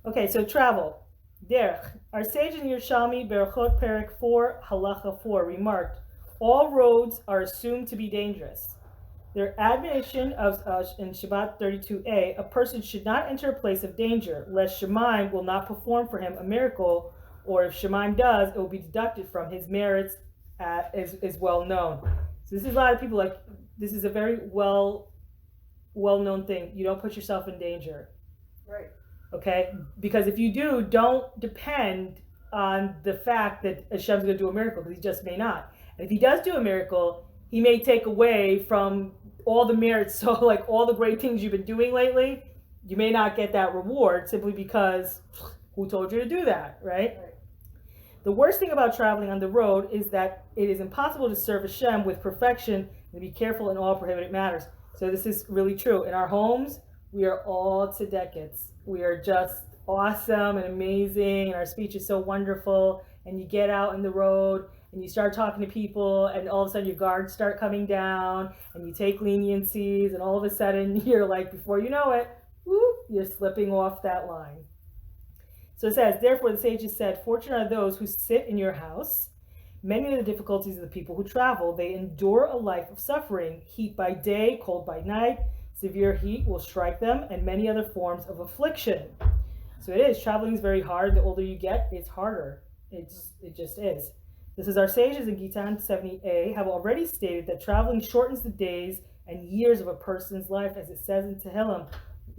Okay, so travel. Derech. Our sage in Yerushalmi, Berachot Perek 4, Halacha 4, remarked, all roads are assumed to be dangerous. Their admonition of in Shabbat 32a, a person should not enter a place of danger, lest Shemaim will not perform for him a miracle, or if Shemaim does, it will be deducted from his merits, is well known. So this is a lot of people like, this is a very well-known thing. You don't put yourself in danger. Right. Okay? Because if you do, don't depend on the fact that Hashem's going to do a miracle, because he just may not. And if he does do a miracle, he may take away from all the merits. So like all the great things you've been doing lately, you may not get that reward simply because who told you to do that, right? The worst thing about traveling on the road is that it is impossible to serve Hashem with perfection and be careful in all prohibited matters. So this is really true. In our homes, we are all tzedekets. We are just awesome and amazing, and our speech is so wonderful. And you get out on the road, and you start talking to people, and all of a sudden your guards start coming down, and you take leniencies, and all of a sudden you're like, before you know it, whoop, you're slipping off that line. So it says, therefore the sages said, fortunate are those who sit in your house. Many of the difficulties of the people who travel, they endure a life of suffering, heat by day, cold by night, severe heat will strike them, and many other forms of affliction. So it is, traveling is very hard. The older you get, it's harder. It just is. This is our sages in Gitan 70a have already stated that traveling shortens the days and years of a person's life, as it says in Tehillim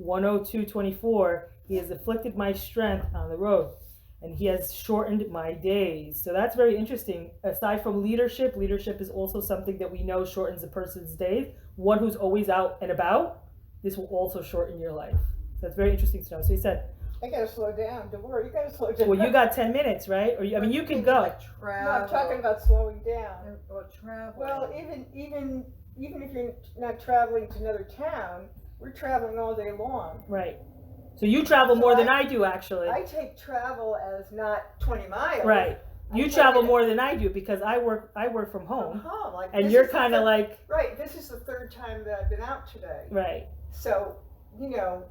102:24. He has afflicted my strength on the road, and he has shortened my days. So that's very interesting. Aside from leadership is also something that we know shortens a person's days. One who's always out and about, this will also shorten your life. So that's very interesting to know. So he said, I gotta slow down. Devorah, you gotta slow down. well, you got 10 minutes, right? Or I mean, you can go. Like No, I'm talking about slowing down. Or travel. Well, even if you're not traveling to another town, we're traveling all day long. Right. So you travel more than I do, actually. I take travel as not 20 miles. Right. You travel more than I do because I work from home. From home. Like, And you're kind of like... Right. This is the third time that I've been out today. Right. So, you know...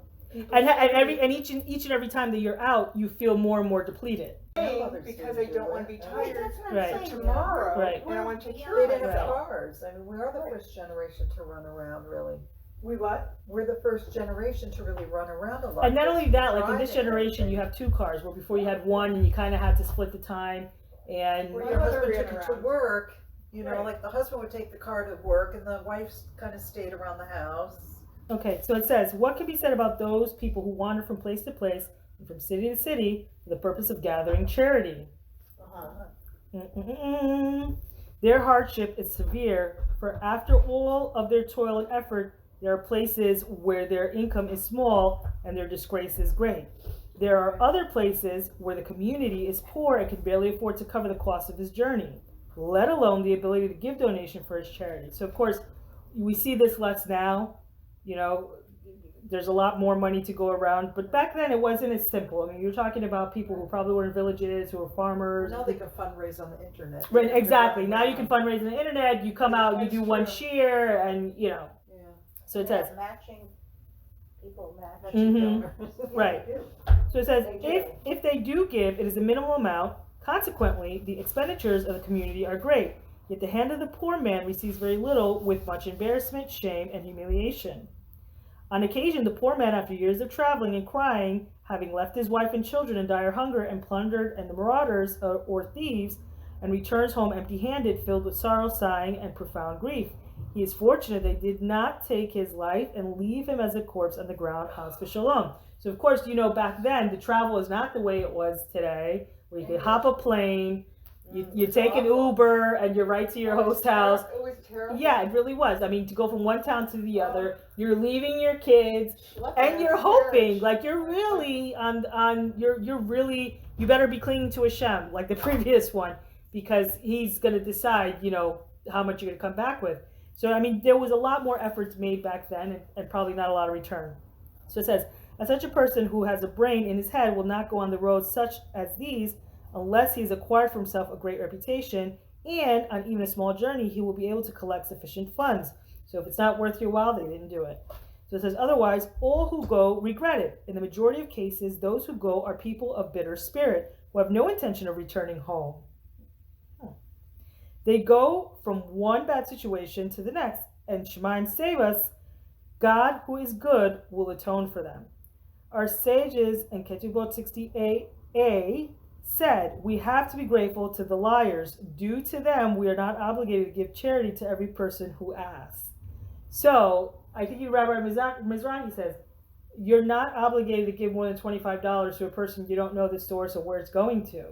And each and every time that you're out, you feel more and more depleted. Because I don't want to be tired Right. tomorrow. Right. And I want to take care They of didn't have myself. cars. I mean, we are the first generation to run around, really. We what? We're the first generation to really run around a lot. And not only that, like in this Driving generation, you have two cars, where before you had one and you kind of had to split the time. And Where My your mother husband ran took it around. to work, you know, Right. like the husband would take the car to work and the wife kind of stayed around the house. okay, so it says, what can be said about those people who wander from place to place and from city to city for the purpose of gathering charity? Their hardship is severe, for after all of their toil and effort, there are places where their income is small and their disgrace is great. There are other places where the community is poor and can barely afford to cover the cost of his journey, let alone the ability to give donation for his charity. So of course, we see this less now. You know, there's a lot more money to go around, but back then it wasn't as simple. I mean, you're talking about people who probably were in villages, who were farmers. Now they can fundraise on the internet. Right, exactly. Now you can fundraise on the internet. You come out, you do one cheer, and you know. Yeah. So it says, matching people match. Mhm. Right. So it says, They do. if they do give, it is a minimal amount. Consequently, the expenditures of the community are great. Yet the hand of the poor man receives very little, with much embarrassment, shame, and humiliation. On occasion, the poor man, after years of traveling and crying, having left his wife and children in dire hunger and plundered and the marauders or thieves, and returns home empty-handed, filled with sorrow, sighing, and profound grief. He is fortunate they did not take his life and leave him as a corpse on the ground, Chas v'shalom. So of course, you know, back then, the travel is not the way it was today, where you could hop a plane, you take an Uber, and you're right to your host house. It was terrible. Yeah, it really was. I mean, to go from one town to the other, you're leaving your kids, and you're hoping, like you're really you're really, you better be clinging to Hashem, like the previous one, because he's going to decide, you know, how much you're going to come back with. So, I mean, there was a lot more efforts made back then, and probably not a lot of return. So it says, and such a person who has a brain in his head will not go on the roads such as these, unless he has acquired for himself a great reputation, and on even a small journey, he will be able to collect sufficient funds. So if it's not worth your while, they didn't do it. So it says, otherwise, all who go regret it. In the majority of cases, those who go are people of bitter spirit who have no intention of returning home. They go from one bad situation to the next, and Shemaim save us, God, who is good, will atone for them. Our sages in Ketubot 60a said, we have to be grateful to the liars. Due to them, we are not obligated to give charity to every person who asks. So, I think Rabbi Mizrahi says, you're not obligated to give more than $25 to a person you don't know the source or where it's going to.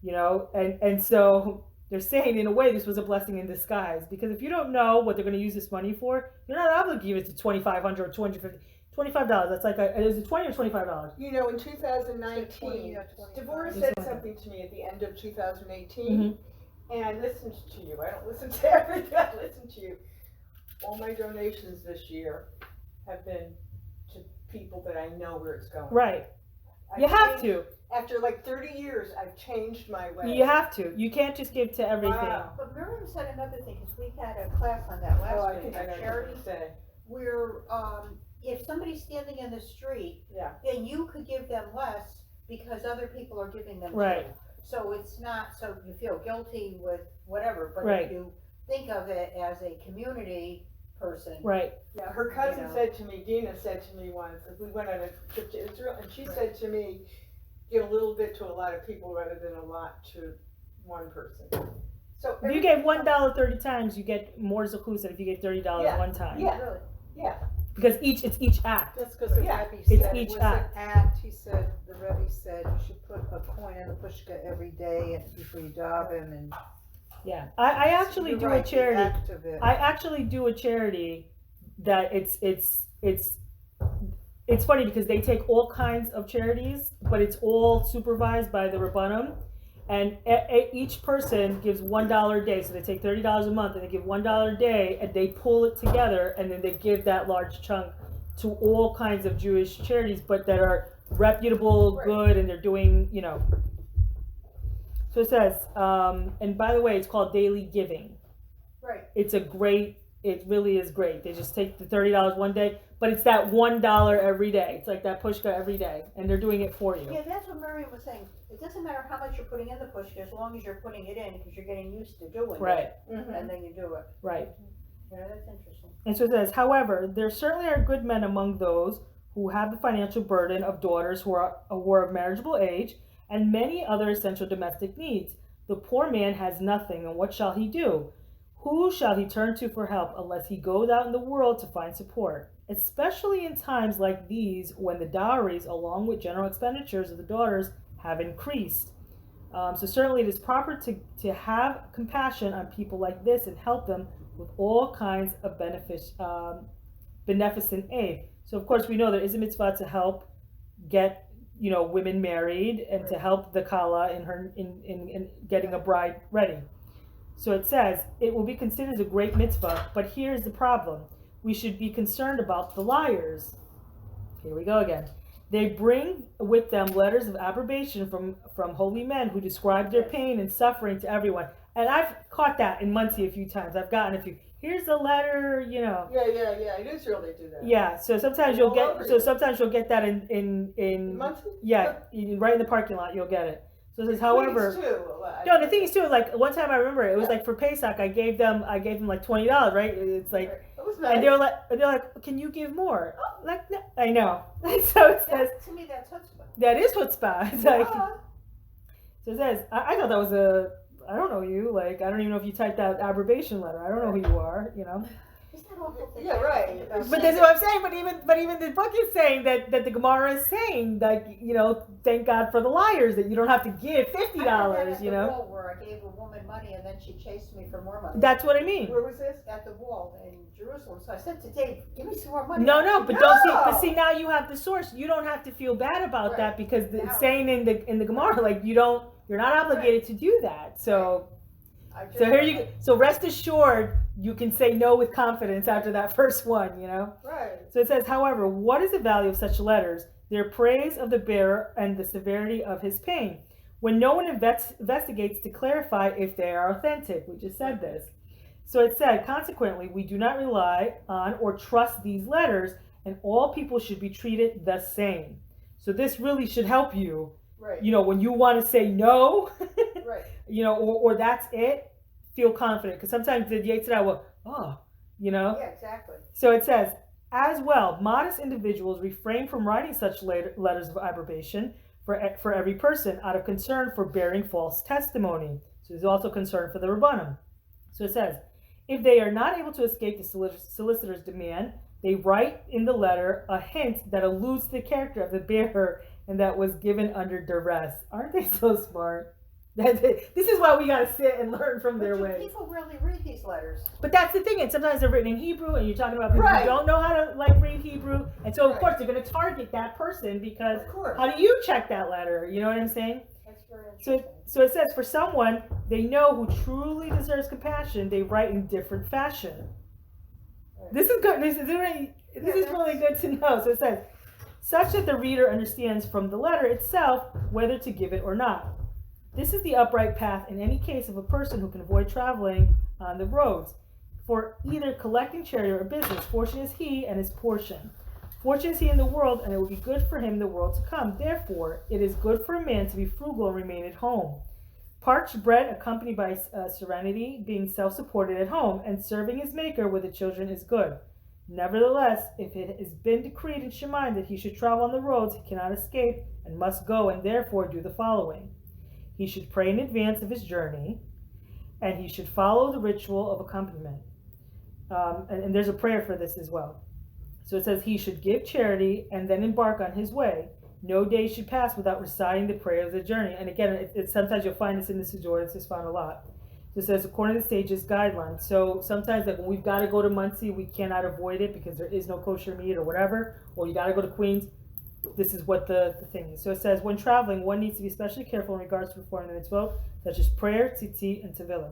You know, and so they're saying, in a way, this was a blessing in disguise. Because if you don't know what they're going to use this money for, you're not obligated to give it to $2,500 or $250. $25. That's like is it $20 or $25? You know, in 2019, Devorah said something to me at the end of 2018, and I listened to you. I don't listen to everything. I listen to you. All my donations this year have been to people that I know where it's going. Right. You have to. After like 30 years, I've changed my way. You have to. You can't just give to everything. Wow. But Miriam said another thing, because we had a class on that last week, I know charity, what to say. where if somebody's standing in the street, Yeah. then you could give them less because other people are giving them Right. too. So it's not, so you feel guilty with whatever, but Right. if you think of it as a community person. Right. Yeah, her cousin You know. said to me, Dina said to me once, because we went on a trip to Israel, and she said to me, give a little bit to a lot of people rather than a lot to one person. So If you gave $1 30 times, you get more zechus than if you gave $30 one time. Yeah. Really? Yeah. Because it's each act. That's because the Yeah, Rebbe it's said, each it was act. an act, he said, the Rebbe said you should put a coin in the pushka every day and before you daven, and Yeah. I actually you're do right, a the charity. act of it. I actually do a charity that it's funny because they take all kinds of charities, but it's all supervised by the Rabbanim, and each person gives $1 a day. So they take $30 a month and they give $1 a day, and they pull it together, and then they give that large chunk to all kinds of Jewish charities, but that are reputable, Right. good, and they're doing, you know. So it says, and by the way, it's called daily giving. Right. It really is great. They just take the $30 one day, but it's that $1 every day. It's like that pushka every day, and they're doing it for you. Yeah, that's what Miriam was saying. It doesn't matter how much you're putting in the pushka, as long as you're putting it in, because you're getting used to doing Right, it, and then you do it. right. Yeah, that's interesting. And so it says, however, there certainly are good men among those who have the financial burden of daughters who are of marriageable age, and many other essential domestic needs. The poor man has nothing, and what shall he do? Who shall he turn to for help unless he goes out in the world to find support? Especially in times like these when the dowries, along with general expenditures of the daughters, have increased. So certainly it is proper to have compassion on people like this and help them with all kinds of beneficent aid. So of course we know there is a mitzvah to help get women married and to help the kala in getting a bride ready. So it says, it will be considered a great mitzvah, but here's the problem. We should be concerned about the liars. Here we go again. They bring with them letters of approbation from holy men who describe their pain and suffering to everyone. And I've caught that in Muncie a few times. I've gotten a few. Here's a letter, Yeah. In Israel they do that. Yeah, so sometimes you'll get that in Muncie? yeah, right in the parking lot you'll get it. So it says, however, Too. no, the thing is too, like one time I remember it was like for Pesach, I gave them like $20, right? It's like, It was nice. and they're like, can you give more? Like, no, I know. So it says, To me, that's chutzpah. that is chutzpah. It's like, Yeah. so it says, I thought that was I don't know you, like, I don't even know if you typed that approbation letter. I don't know who you are, Isn't that awful thing? Yeah, right. But that's what I'm saying. But even the book is saying that the Gemara is saying that thank God for the liars, that you don't have to give $50. At the wall where I gave a woman money and then she chased me for more money. That's what I mean. Where was this? At the wall in Jerusalem. So I said to Dave, give me some more money. No, but No. don't see. But see, now you have the source. You don't have to feel bad about that because it's saying in the Gemara, like you're not obligated to do that. So here you go. So rest assured, you can say no with confidence after that first one. Right. So it says, however, what is the value of such letters? Their praise of the bearer and the severity of his pain. When no one investigates to clarify if they are authentic. We just said this. So it said, consequently, we do not rely on or trust these letters and all people should be treated the same. So this really should help you, Right. when you want to say no, Right. or that's it, feel confident. Because sometimes the Yetzirah will, Yeah, exactly. So it says, as well, modest individuals refrain from writing such letters of approbation for every person out of concern for bearing false testimony. So there's also concern for the Rabbanim. So it says, if they are not able to escape the solicitor's demand, they write in the letter a hint that alludes to the character of the bearer and that was given under duress. Aren't they so smart? This is why we got to sit and learn from their ways. People really read these letters. But that's the thing, and sometimes they're written in Hebrew, and you're talking about people Right. who don't know how to read Hebrew, and so of Right. course they're going to target that person because Of course. how do you check that letter? You know what I'm saying? That's very So interesting. it says for someone they know who truly deserves compassion, they write in different fashion. This is good. This is really good to know. So it says, such that the reader understands from the letter itself whether to give it or not. This is the upright path in any case of a person who can avoid traveling on the roads for either collecting charity or business. Fortunate is he and his portion. Fortunate is he in the world, and it will be good for him in the world to come. Therefore, it is good for a man to be frugal and remain at home. Parched bread accompanied by serenity, being self-supported at home, and serving his maker with the children is good. Nevertheless, if it has been decreed in Shemayim that he should travel on the roads, he cannot escape and must go, and therefore do the following. He should pray in advance of his journey, and he should follow the ritual of accompaniment. And there's a prayer for this as well. So it says he should give charity and then embark on his way. No day should pass without reciting the prayer of the journey. And again, it's sometimes you'll find this in the Siddur. This is found a lot. So it says according to the sages' guidelines. So sometimes like when we've got to go to Muncie, we cannot avoid it because there is no kosher meat or whatever, or you got to go to Queens. This is what the thing is. So it says, when traveling, one needs to be especially careful in regards to performing the mitzvot, such as prayer, tzitzit, and tefillah.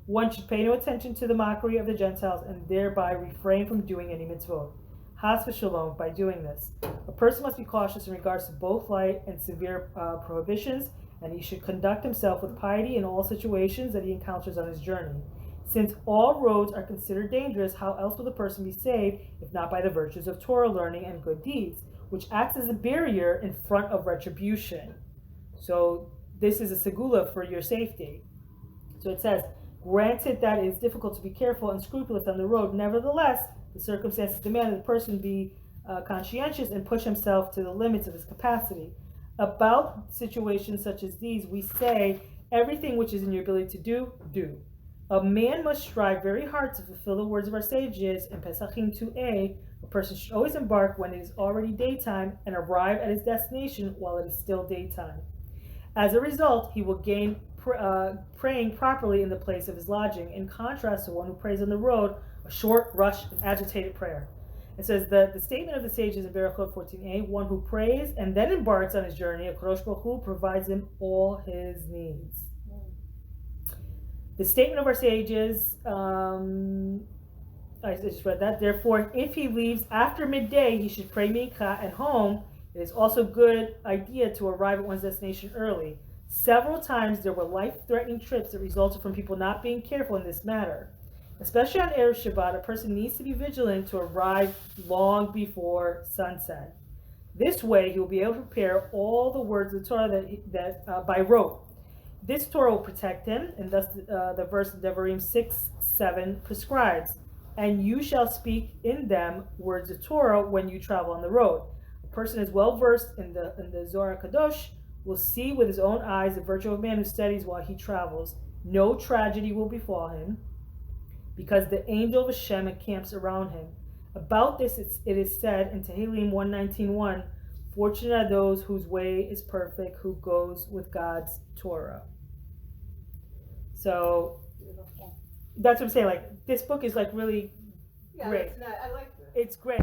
One should pay no attention to the mockery of the Gentiles and thereby refrain from doing any mitzvot. Has v'shalom, by doing this. A person must be cautious in regards to both light and severe prohibitions, and he should conduct himself with piety in all situations that he encounters on his journey. Since all roads are considered dangerous, how else will the person be saved if not by the virtues of Torah learning and good deeds, which acts as a barrier in front of retribution? So this is a segula for your safety. So it says, granted that it is difficult to be careful and scrupulous on the road, nevertheless, the circumstances demand that the person be conscientious and push himself to the limits of his capacity. About situations such as these, we say, everything which is in your ability to do, do. A man must strive very hard to fulfill the words of our sages in Pesachim 2a. A person should always embark when it is already daytime and arrive at his destination while it is still daytime. As a result, he will gain praying properly in the place of his lodging, in contrast to one who prays on the road, a short, rushed, and agitated prayer. It says that the statement of the sages in Berachot 14a, one who prays and then embarks on his journey, HaKadosh Baruch Hu provides him all his needs. The statement of our sages, I just read that. Therefore, if he leaves after midday, he should pray Mincha at home. It is also a good idea to arrive at one's destination early. Several times there were life-threatening trips that resulted from people not being careful in this matter. Especially on Erev Shabbat, a person needs to be vigilant to arrive long before sunset. This way, he will be able to prepare all the words of the Torah that by rote. This Torah will protect him, and thus the verse in Devarim 6:7 prescribes, and you shall speak in them words of Torah when you travel on the road. A person is well versed in the Zohar Kadosh will see with his own eyes the virtue of a man who studies while he travels. No tragedy will befall him, because the angel of HaShem encamps around him. About this it is said in Tehillim 119:1, fortunate are those whose way is perfect, who goes with God's Torah. So that's what I'm saying. Like, this book is like really great. I like this. It's great.